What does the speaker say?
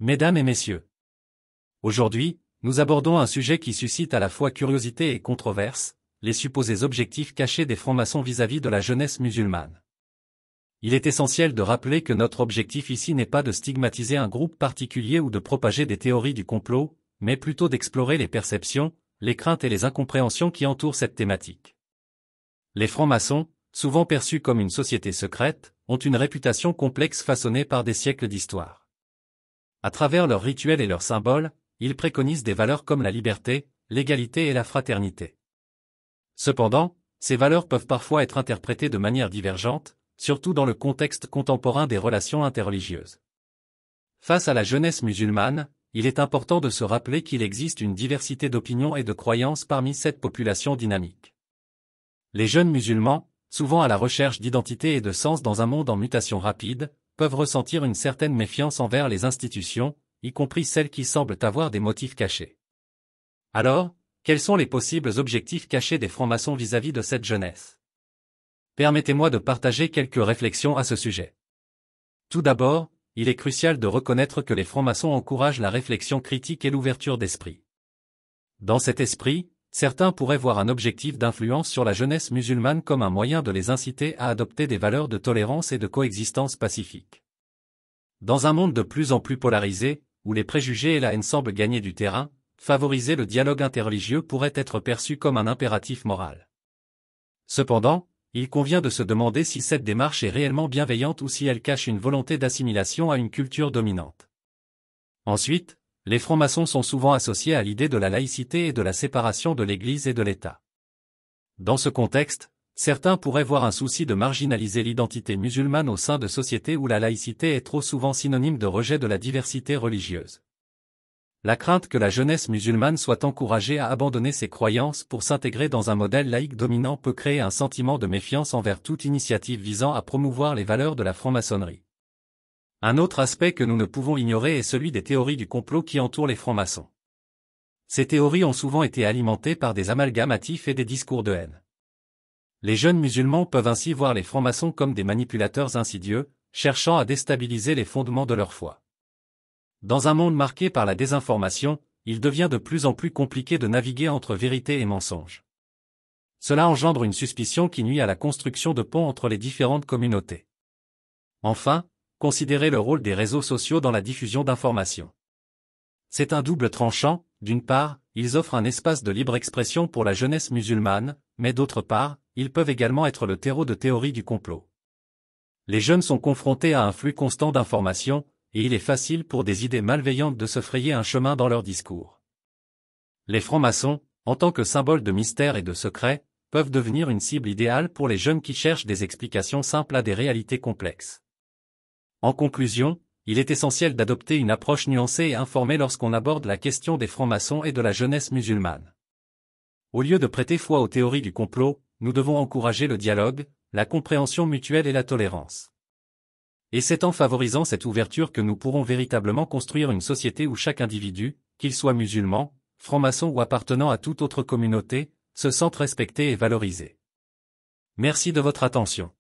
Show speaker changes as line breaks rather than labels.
Mesdames et messieurs, aujourd'hui, nous abordons un sujet qui suscite à la fois curiosité et controverse, les supposés objectifs cachés des francs-maçons vis-à-vis de la jeunesse musulmane. Il est essentiel de rappeler que notre objectif ici n'est pas de stigmatiser un groupe particulier ou de propager des théories du complot, mais plutôt d'explorer les perceptions, les craintes et les incompréhensions qui entourent cette thématique. Les francs-maçons, souvent perçus comme une société secrète, ont une réputation complexe façonnée par des siècles d'histoire. À travers leurs rituels et leurs symboles, ils préconisent des valeurs comme la liberté, l'égalité et la fraternité. Cependant, ces valeurs peuvent parfois être interprétées de manière divergente, surtout dans le contexte contemporain des relations interreligieuses. Face à la jeunesse musulmane, il est important de se rappeler qu'il existe une diversité d'opinions et de croyances parmi cette population dynamique. Les jeunes musulmans, souvent à la recherche d'identité et de sens dans un monde en mutation rapide, peuvent ressentir une certaine méfiance envers les institutions, y compris celles qui semblent avoir des motifs cachés. Alors, quels sont les possibles objectifs cachés des francs-maçons vis-à-vis de cette jeunesse? Permettez-moi de partager quelques réflexions à ce sujet. Tout d'abord, il est crucial de reconnaître que les francs-maçons encouragent la réflexion critique et l'ouverture d'esprit. Dans cet esprit, certains pourraient voir un objectif d'influence sur la jeunesse musulmane comme un moyen de les inciter à adopter des valeurs de tolérance et de coexistence pacifique. Dans un monde de plus en plus polarisé, où les préjugés et la haine semblent gagner du terrain, favoriser le dialogue interreligieux pourrait être perçu comme un impératif moral. Cependant, il convient de se demander si cette démarche est réellement bienveillante ou si elle cache une volonté d'assimilation à une culture dominante. Ensuite, les francs-maçons sont souvent associés à l'idée de la laïcité et de la séparation de l'Église et de l'État. Dans ce contexte, certains pourraient voir un souci de marginaliser l'identité musulmane au sein de sociétés où la laïcité est trop souvent synonyme de rejet de la diversité religieuse. La crainte que la jeunesse musulmane soit encouragée à abandonner ses croyances pour s'intégrer dans un modèle laïque dominant peut créer un sentiment de méfiance envers toute initiative visant à promouvoir les valeurs de la franc-maçonnerie. Un autre aspect que nous ne pouvons ignorer est celui des théories du complot qui entourent les francs-maçons. Ces théories ont souvent été alimentées par des amalgames hâtifs et des discours de haine. Les jeunes musulmans peuvent ainsi voir les francs-maçons comme des manipulateurs insidieux, cherchant à déstabiliser les fondements de leur foi. Dans un monde marqué par la désinformation, il devient de plus en plus compliqué de naviguer entre vérité et mensonge. Cela engendre une suspicion qui nuit à la construction de ponts entre les différentes communautés. Enfin, considérez le rôle des réseaux sociaux dans la diffusion d'informations. C'est un double tranchant, d'une part, ils offrent un espace de libre expression pour la jeunesse musulmane, mais d'autre part, ils peuvent également être le terreau de théories du complot. Les jeunes sont confrontés à un flux constant d'informations, et il est facile pour des idées malveillantes de se frayer un chemin dans leur discours. Les francs-maçons, en tant que symbole de mystère et de secret, peuvent devenir une cible idéale pour les jeunes qui cherchent des explications simples à des réalités complexes. En conclusion, il est essentiel d'adopter une approche nuancée et informée lorsqu'on aborde la question des francs-maçons et de la jeunesse musulmane. Au lieu de prêter foi aux théories du complot, nous devons encourager le dialogue, la compréhension mutuelle et la tolérance. Et c'est en favorisant cette ouverture que nous pourrons véritablement construire une société où chaque individu, qu'il soit musulman, franc-maçon ou appartenant à toute autre communauté, se sente respecté et valorisé. Merci de votre attention.